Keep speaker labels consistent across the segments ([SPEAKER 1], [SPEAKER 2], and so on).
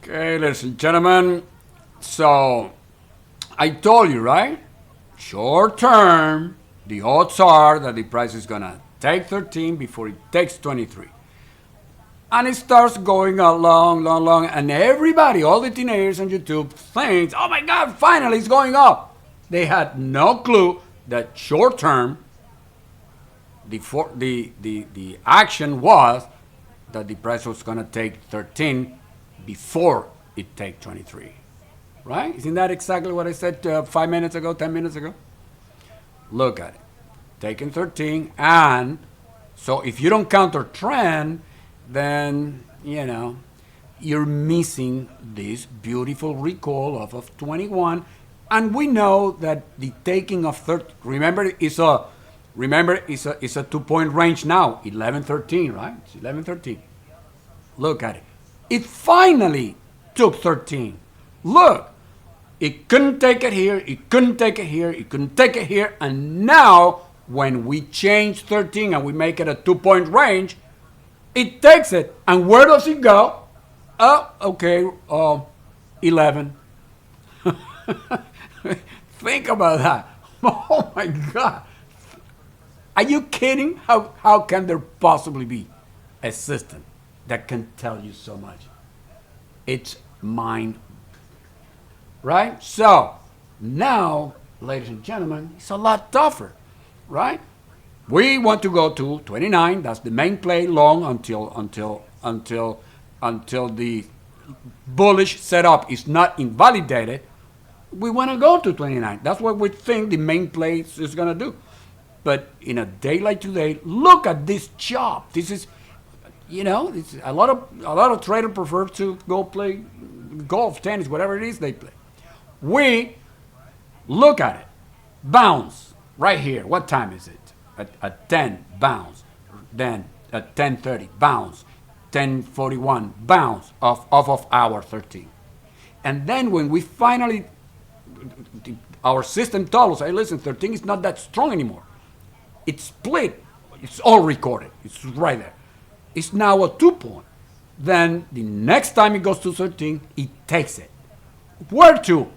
[SPEAKER 1] Okay, ladies and gentlemen. So, I told you, right? Short term, the odds are that the price is gonna take 13 before it takes 23. And it starts going along, long, long, and everybody, all the teenagers on YouTube, thinks, oh my God, finally it's going up. They had no clue that short term, the action was that the price was gonna take 13 before it take 23. Right? Isn't that exactly what I said 5 minutes ago, 10 minutes ago? Look at it. Taking 13, and so if you don't counter trend, then, you're missing this beautiful recall of 21. And we know that the taking of 13, remember, it's a 2-point range now, 11-13, right? It's 11-13. Look at it. It finally took 13. Look, it couldn't take it here, it couldn't take it here, it couldn't take it here, and now when we change 13 and we make it a 2-point range, it takes it. And where does it go? Oh, okay, 11. Think about that. Oh my God. Are you kidding? How can there possibly be a system that can tell you so much? It's mind, right? So now, ladies and gentlemen, it's a lot tougher, right? We want to go to 29. That's the main play long until the bullish setup is not invalidated. We want to go to 29. That's what we think the main play is going to do. But in a day like today, look at this chop. This is, it's a lot of traders prefer to go play golf, tennis, whatever it is they play. We look at it, bounce right here. What time is it? At 10, bounce. Then at 10:30, bounce. 10:41, bounce off of hour 13. And then when we finally, our system told us, hey, listen, 13 is not that strong anymore. It's split. It's all recorded. It's right there. It's now a 2-point. Then the next time it goes to 13, it takes it. Where to?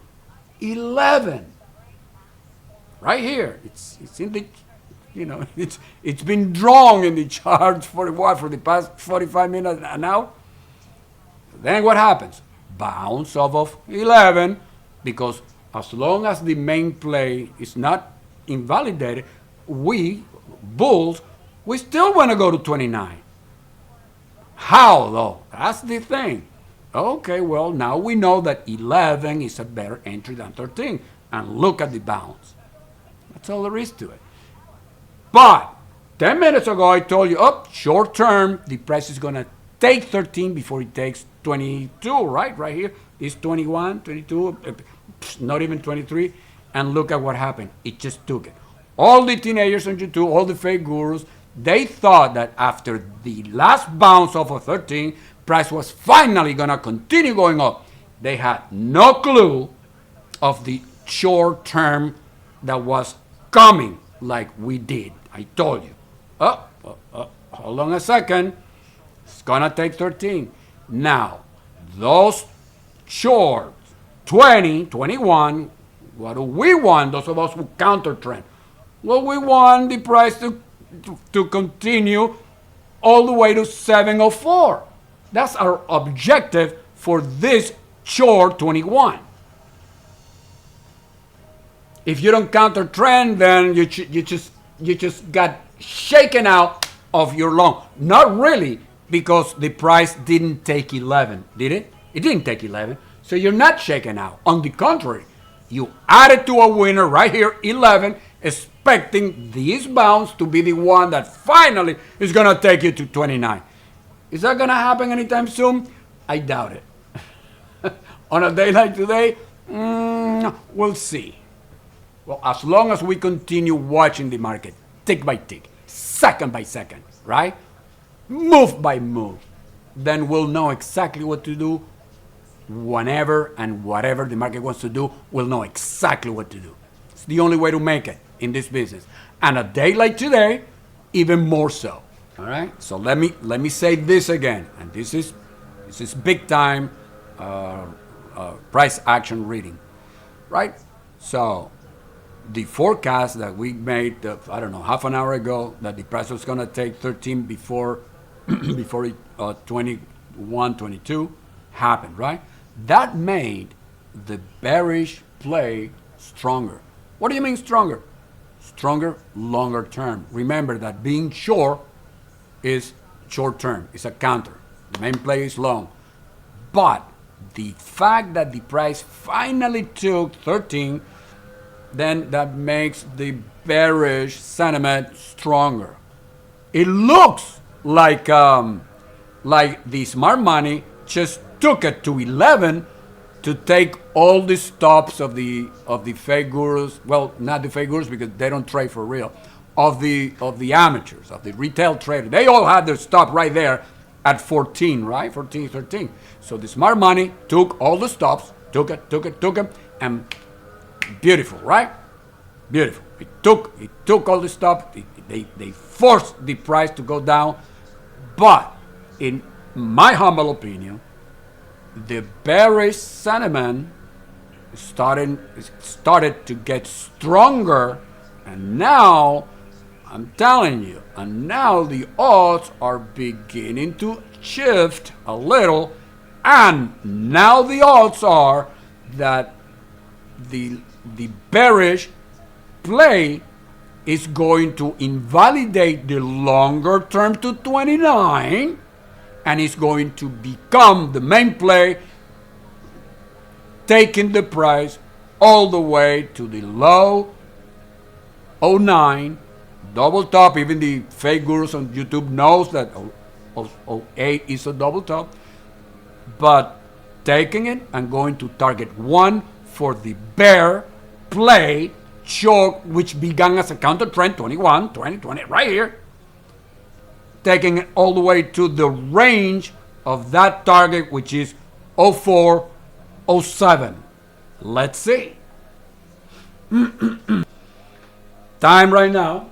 [SPEAKER 1] 11. Right here. It's in the, it's been drawn in the chart for the past 45 minutes an hour. Then what happens? Bounce off of 11, because as long as the main play is not invalidated, we bulls, we still want to go to 29. How though? That's the thing. Okay, well, now we know that 11 is a better entry than 13. And look at the bounce. That's all there is to it. But 10 minutes ago, I told you, short term, the price is going to take 13 before it takes 22, right? Right here is 21, 22, not even 23. And look at what happened. It just took it. All the teenagers on YouTube, all the fake gurus, they thought that after the last bounce off of 13, price was finally going to continue going up. They had no clue of the short term that was coming like we did. I told you. Hold on a second. It's going to take 13. Now, those shorts, 20, 21, what do we want, those of us who counter trend? Well, we want the price to continue all the way to 704. That's our objective for this short 21. If you don't counter trend, then you just got shaken out of your long. Not really, because the price didn't take 11, did it? It didn't take 11, so you're not shaken out. On the contrary, you added to a winner right here, 11, expecting this bounce to be the one that finally is going to take you to 29. Is that going to happen anytime soon? I doubt it. On a day like today, we'll see. Well, as long as we continue watching the market, tick by tick, second by second, right? Move by move, then we'll know exactly what to do whenever and whatever the market wants to do, we'll know exactly what to do. It's the only way to make it in this business. And a day like today, even more so. All right? So let me say this again, and this is big time. price action reading, right? So the forecast that we made, I don't know, half an hour ago, that the price was going to take 13 before before 21, 22 happened, right? That made the bearish play stronger. What do you mean stronger? Stronger longer term. Remember that being short is short term, it's a counter. The main play is long. But the fact that the price finally took 13, then that makes the bearish sentiment stronger. It looks like the smart money just took it to 11 to take all the stops of the fake gurus. Well, not the fake gurus because they don't trade for real. Of the amateurs, of the retail traders, they all had their stop right there at 14, right? 14, 13. So the smart money took all the stops, took it, and beautiful, right? Beautiful. It took all the stops. They forced the price to go down. But in my humble opinion, the bearish sentiment started to get stronger, and now I'm telling you, and now the odds are beginning to shift a little, and now the odds are that the bearish play is going to invalidate the longer term to 29, and it's going to become the main play, taking the price all the way to the low 09, double top. Even the fake gurus on YouTube knows that 08 is a double top, but taking it and going to target 1 for the bear play short, which began as a counter trend 21, 20, 20, right here, taking it all the way to the range of that target, which is 04, 07. Let's see. Time right now,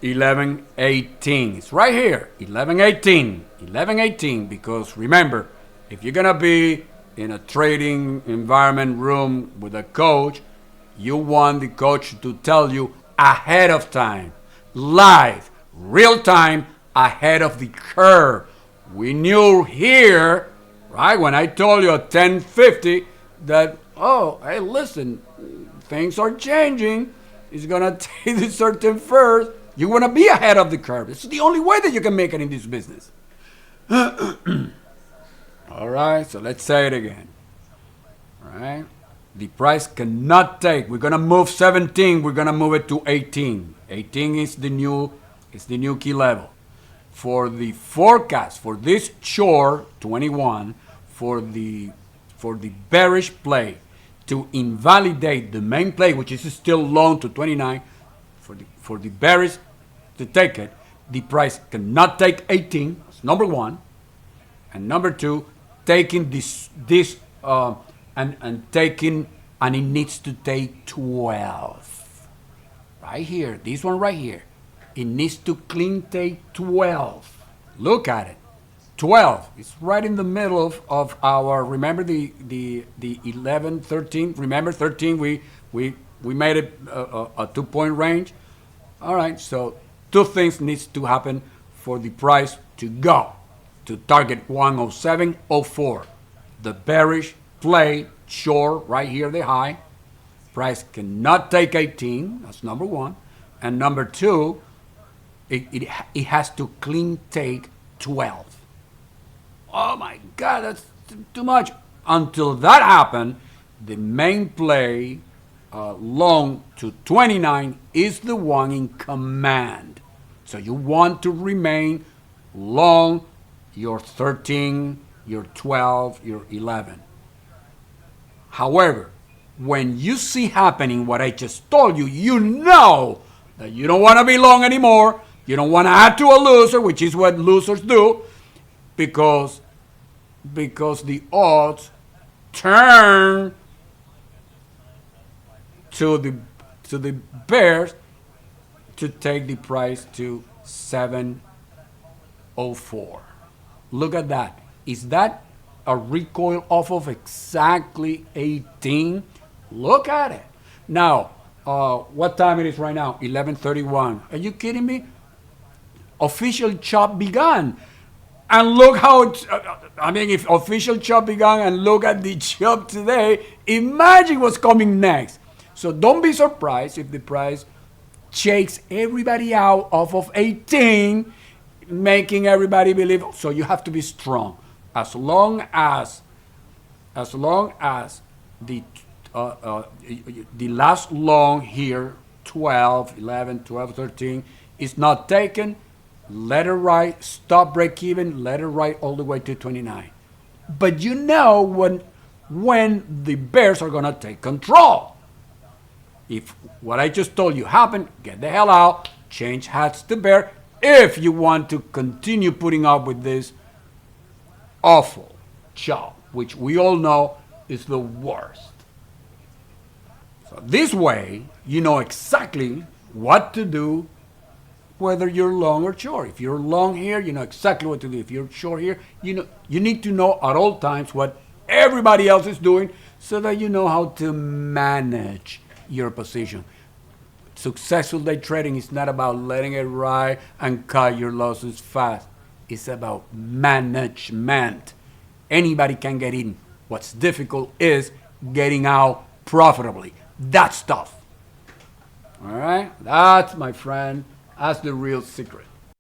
[SPEAKER 1] 11:18. It's right here, 11:18. 11:18, because remember, if you're gonna be in a trading environment room with a coach, you want the coach to tell you ahead of time, live, real time, ahead of the curve. We knew here, right, when I told you at 10:50 that, oh, hey, listen, things are changing. It's gonna take this certain first. You want to be ahead of the curve. It's the only way that you can make it in this business. All right, so let's say it again. All right, the price cannot take. We're gonna move 17. We're gonna move it to 18. 18 is the new key level. For the forecast for this short 21, for the bearish play to invalidate the main play, which is still long to 29, for the bearish to take it, the price cannot take 18. That's number one, and number two, taking this and taking, and it needs to take 12. Right here, this one right here, it needs to clean take 12. Look at it. 12. It's right in the middle of our, remember the 11, 13. Remember 13, we made it a 2-point range. All right, so two things needs to happen for the price to go to target 107.04. The bearish play short right here, the high. Price cannot take 18. That's number one. And number two, it has to clean take 12. Oh my God, that's too much. Until that happened, the main play long to 29 is the one in command. So you want to remain long your 13, your 12, your 11. However, when you see happening what I just told you, you know that you don't want to be long anymore. You don't want to add to a loser, which is what losers do, because the odds turn to the bears to take the price to 704. Look at that. Is that a recoil off of exactly 18. Look at it. Now, what time it is right now? 11:31. Are you kidding me? Official chop began. And look how it's, I mean, if official chop began and look at the chop today, imagine what's coming next. So don't be surprised if the price shakes everybody out off of 18, making everybody believe. So you have to be strong. As long as the the last long here, 12, 11, 12, 13, is not taken, let it ride, stop break even, let it ride all the way to 29. But you know when the bears are going to take control. If what I just told you happened, get the hell out, change hats to bear, if you want to continue putting up with this awful chop, which we all know is the worst. So this way, you know exactly what to do, whether you're long or short. If you're long here, you know exactly what to do. If you're short here, you need to know at all times what everybody else is doing so that you know how to manage your position. Successful day trading is not about letting it ride and cut your losses fast. It's about management. Anybody can get in. What's difficult is getting out profitably. That's tough. All right? That's, my friend, that's the real secret.